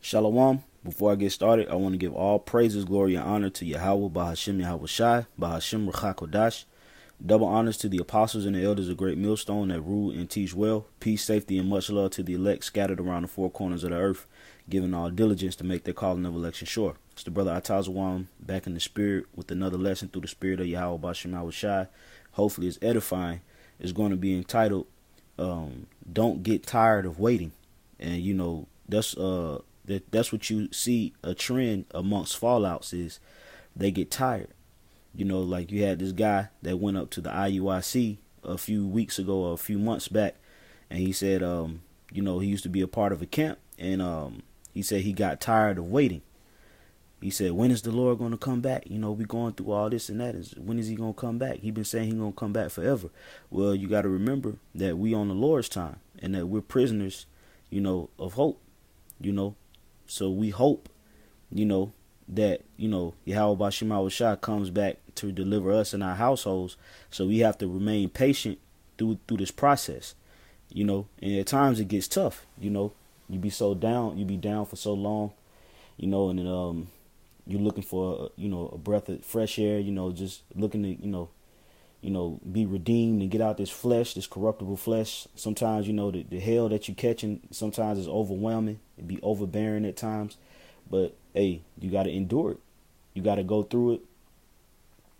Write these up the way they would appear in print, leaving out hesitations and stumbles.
Shalom. Before I get started, I want to give all praises, glory, and honor to Yahweh, Bahashim Yahweh Shai, Bahashim Rachakodash. Double honors to the apostles and the elders of Great Millstone that rule and teach well. Peace, safety, and much love to the elect scattered around the four corners of the earth, giving all diligence to make their calling of election sure. It's the brother Atazawam back in the spirit with another lesson through the spirit of Yahweh, Bahashim Yahweh Shai. Hopefully it's edifying. It's going to be entitled, Don't Get Tired of Waiting. And, you know, that's what you see a trend amongst fallouts is they get tired. You know, like you had this guy that went up to the IUIC a few weeks ago or a few months back, and he said, you know, he used to be a part of a camp, and he said he got tired of waiting. He said, when is the Lord going to come back? You know, we going through all this and that. When is he going to come back? He been saying he going to come back forever. Well, you got to remember that we on the Lord's time and that we're prisoners, you know, of hope, you know. So we hope, you know, that, you know, Yahweh Bashim Yahweh Shai comes back to deliver us in our households. So we have to remain patient through this process, you know, and at times it gets tough, you know, you be down for so long, you know, and then, you're looking for, you know, a breath of fresh air, you know, just looking to, you know, be redeemed and get out this flesh, this corruptible flesh. Sometimes, you know, the hell that you catching sometimes is overwhelming. It be overbearing at times. But, hey, you got to endure it. You got to go through it.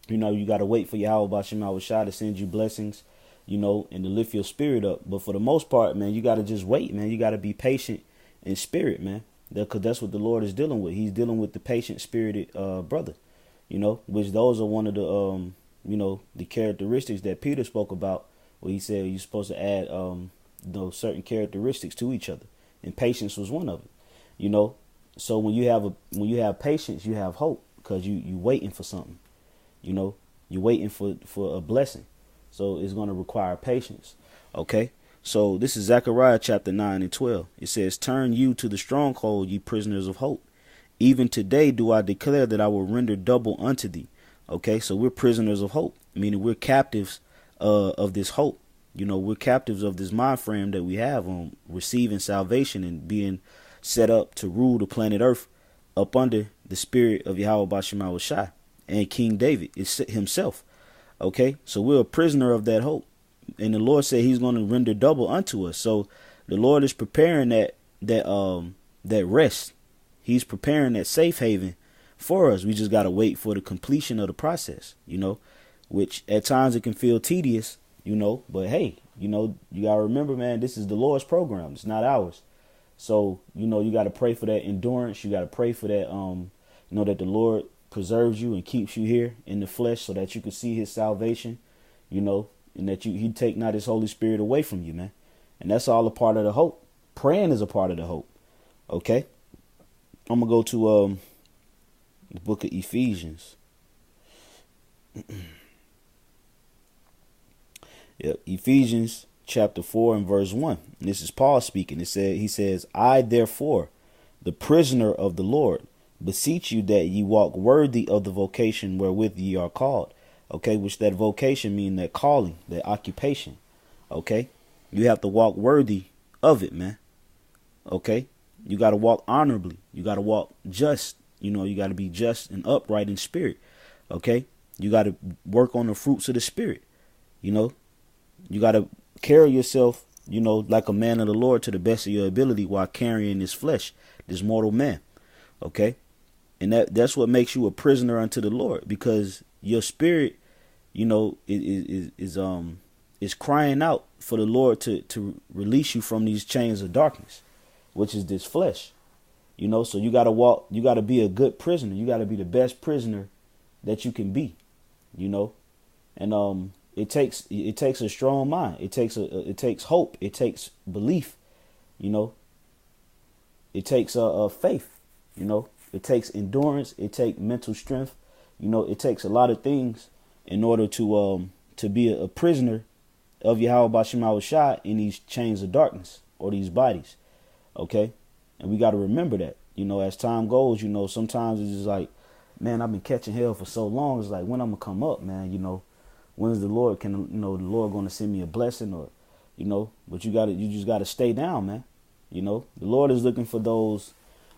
You know, you got to wait for Yahweh Bashim Yahweh Shai to send you blessings, you know, and to lift your spirit up. But for the most part, man, you got to just wait, man. You got to be patient in spirit, man. Because that's what the Lord is dealing with. He's dealing with the patient-spirited brother, you know, which those are one of the, you know, the characteristics that Peter spoke about, where he said you're supposed to add those certain characteristics to each other, and patience was one of it, you know. So when you have patience, you have hope, because you waiting for something, you know, you're waiting for a blessing. So it's going to require patience. Okay. So this is Zechariah chapter 9 and 12. It says, turn you to the stronghold, ye prisoners of hope. Even today do I declare that I will render double unto thee. Okay, so we're prisoners of hope, meaning we're captives of this hope. You know, we're captives of this mind frame that we have on receiving salvation and being set up to rule the planet Earth up under the spirit of Yahweh Bashim Yahweh Shai and King David himself. Okay, so we're a prisoner of that hope. And the Lord said he's going to render double unto us. So the Lord is preparing that rest. He's preparing that safe haven for us. We just got to wait for the completion of the process, you know, which at times it can feel tedious, you know, but hey, you know, you got to remember, man, this is the Lord's program. It's not ours. So, you know, you got to pray for that endurance. You got to pray for that, you know, that the Lord preserves you and keeps you here in the flesh so that you can see his salvation, you know, and that he take not his Holy Spirit away from you, man. And that's all a part of the hope. Praying is a part of the hope. Okay. I'm going to go to the book of Ephesians. Yep, Ephesians chapter 4 and verse 1. And this is Paul speaking. He says, I therefore, the prisoner of the Lord, beseech you that ye walk worthy of the vocation wherewith ye are called. Okay, which that vocation mean that calling, that occupation. Okay, you have to walk worthy of it, man. Okay, you got to walk honorably. You got to walk just. You know, you got to be just and upright in spirit. Okay, you got to work on the fruits of the spirit. You know, you got to carry yourself, you know, like a man of the Lord to the best of your ability while carrying this flesh, this mortal man. Okay, and that's what makes you a prisoner unto the Lord, because your spirit, you know, is crying out for the Lord to release you from these chains of darkness, which is this flesh, you know. So you got to walk. You got to be a good prisoner. You got to be the best prisoner that you can be, you know. And it takes a strong mind. It takes hope. It takes belief, you know. It takes faith, you know. It takes endurance. It takes mental strength. You know, it takes a lot of things in order to be a prisoner of Yahweh Bashim Yahweh Shai in these chains of darkness or these bodies. Okay. And we got to remember that, you know, as time goes, you know, sometimes it's just like, man, I've been catching hell for so long. It's like, when I'm gonna come up, man, you know, when is the Lord the Lord going to send me a blessing, or, you know, but you just got to stay down, man. You know, the Lord is looking for those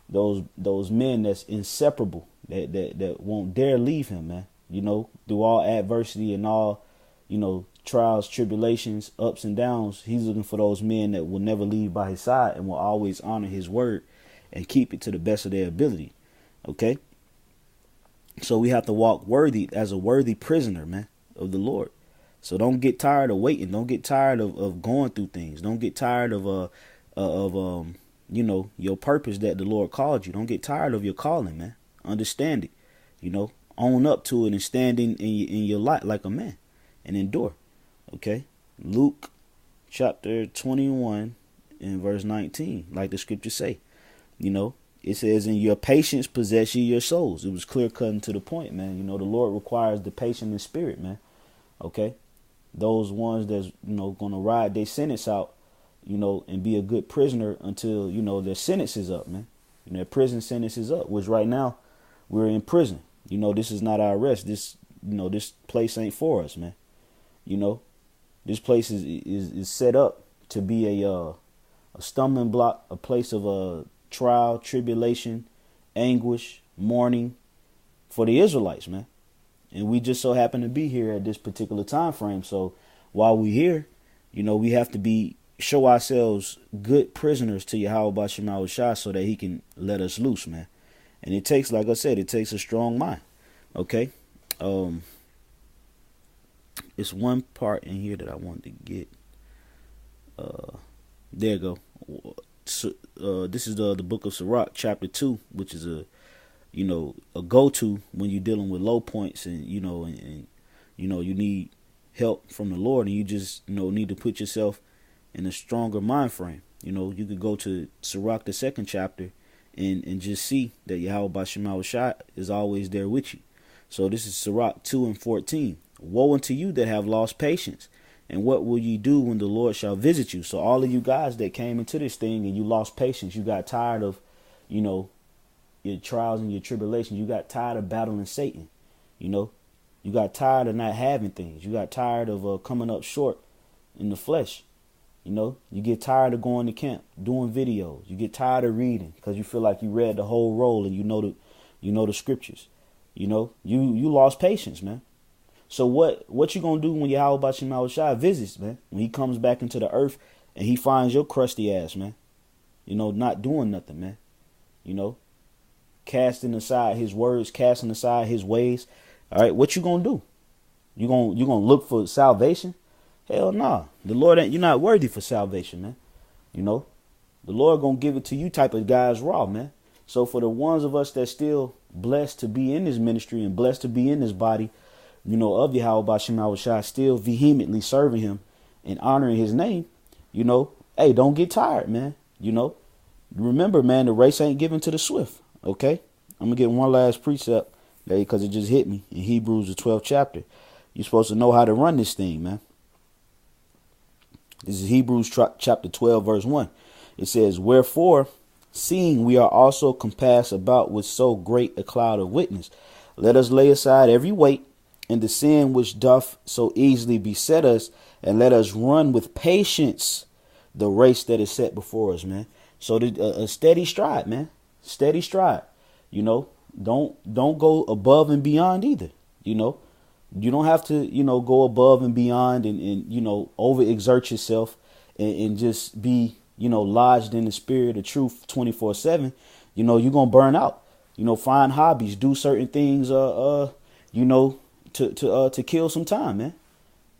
those men that's inseparable, that won't dare leave him, man. You know, through all adversity and all, you know, trials, tribulations, ups and downs, he's looking for those men that will never leave by his side and will always honor his word and keep it to the best of their ability. Okay? So we have to walk worthy as a worthy prisoner, man, of the Lord. So don't get tired of waiting. Don't get tired of going through things. Don't get tired of you know, your purpose that the Lord called you. Don't get tired of your calling, man. Understand it. You know, own up to it and stand in your light like a man and endure. Okay? Luke chapter 21 and verse 19, like the scriptures say. You know, it says, in your patience possess ye your souls. It was clear cutting to the point, man. You know, the Lord requires the patient in spirit, man. Okay? Those ones that's, you know, going to ride their sentence out, you know, and be a good prisoner until, you know, their sentence is up, man. You know, their prison sentence is up, which right now we're in prison. You know, this is not our rest. This, you know, this place ain't for us, man. You know, this place is set up to be a stumbling block, a place of trial, tribulation, anguish, mourning for the Israelites, man. And we just so happen to be here at this particular time frame. So while we're here, you know, we have to show ourselves good prisoners to Yahweh Bashim Yahushua so that he can let us loose, man. And it takes, like I said, it takes a strong mind. Okay. It's one part in here that I wanted to get. There you go. So, this is the book of Sirach, chapter 2, which is a go-to when you're dealing with low points and you need help from the Lord, and you just, you know, need to put yourself in a stronger mind frame. You know, you could go to Sirach, the 2nd chapter, and just see that Yahweh Bashim Yahushua is always there with you. So this is Sirach 2 and 14. Woe unto you that have lost patience, and what will ye do when the Lord shall visit you? So all of you guys that came into this thing and you lost patience, you got tired of, you know, your trials and your tribulations. You got tired of battling Satan. You know, you got tired of not having things. You got tired of coming up short in the flesh. You know, you get tired of going to camp, doing videos. You get tired of reading because you feel like you read the whole roll and you know the scriptures. You know, you lost patience, man. So what you gonna do when Yahweh Bashim Yahushua visits, man? When he comes back into the earth and he finds your crusty ass, man. You know, not doing nothing, man. You know, casting aside his words, casting aside his ways. All right, what you gonna do? You gonna look for salvation? Hell nah. The Lord you're not worthy for salvation, man. You know, the Lord gonna give it to you type of guys raw, man. So for the ones of us that still blessed to be in this ministry and blessed to be in this body, you know, of Yahweh Bashim Yahushua, still vehemently serving him and honoring his name, you know, hey, don't get tired, man. You know, remember, man, the race ain't given to the swift. Okay, I'm gonna get one last precept because it just hit me in Hebrews, the 12th chapter. You're supposed to know how to run this thing, man. This is Hebrews chapter 12, verse 1. It says, wherefore, seeing we are also compassed about with so great a cloud of witness, let us lay aside every weight and the sin which doth so easily beset us, and let us run with patience the race that is set before us, man. So a steady stride, man. Steady stride. You know, don't go above and beyond either. You know, you don't have to, you know, go above and beyond and you know, overexert yourself and just be, you know, lodged in the spirit of truth 24/7. You know, you're going to burn out. You know, find hobbies, do certain things, you know, to kill some time, man.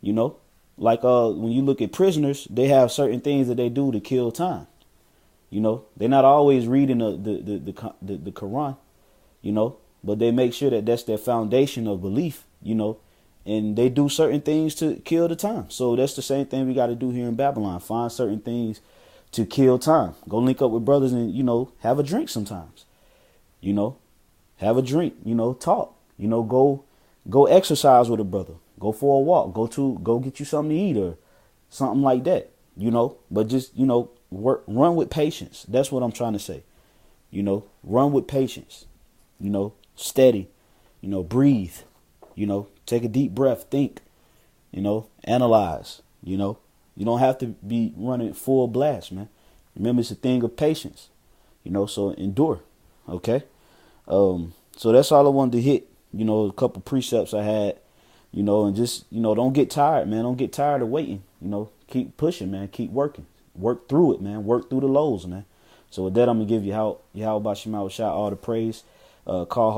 You know, like when you look at prisoners, they have certain things that they do to kill time. You know, they're not always reading the Quran, you know, but they make sure that that's their foundation of belief, you know, and they do certain things to kill the time. So that's the same thing we got to do here in Babylon. Find certain things to kill time. Go link up with brothers and, you know, have a drink sometimes, you know, have a drink, you know, talk, you know, go exercise with a brother, go for a walk, go get you something to eat or something like that, you know, but just, you know, run with patience. That's what I'm trying to say. You know, run with patience, you know, steady, you know, breathe, you know, take a deep breath, think, you know, analyze, you know, you don't have to be running full blast, man. Remember, it's a thing of patience, you know, so endure, Okay. So that's all I wanted to hit. A couple precepts I had. And just don't get tired, man. Don't get tired of waiting. Keep pushing, man. Keep working. Work through it, man. Work through the lows, man. So with that, I'm gonna give Yahweh Bashim all the praise. Call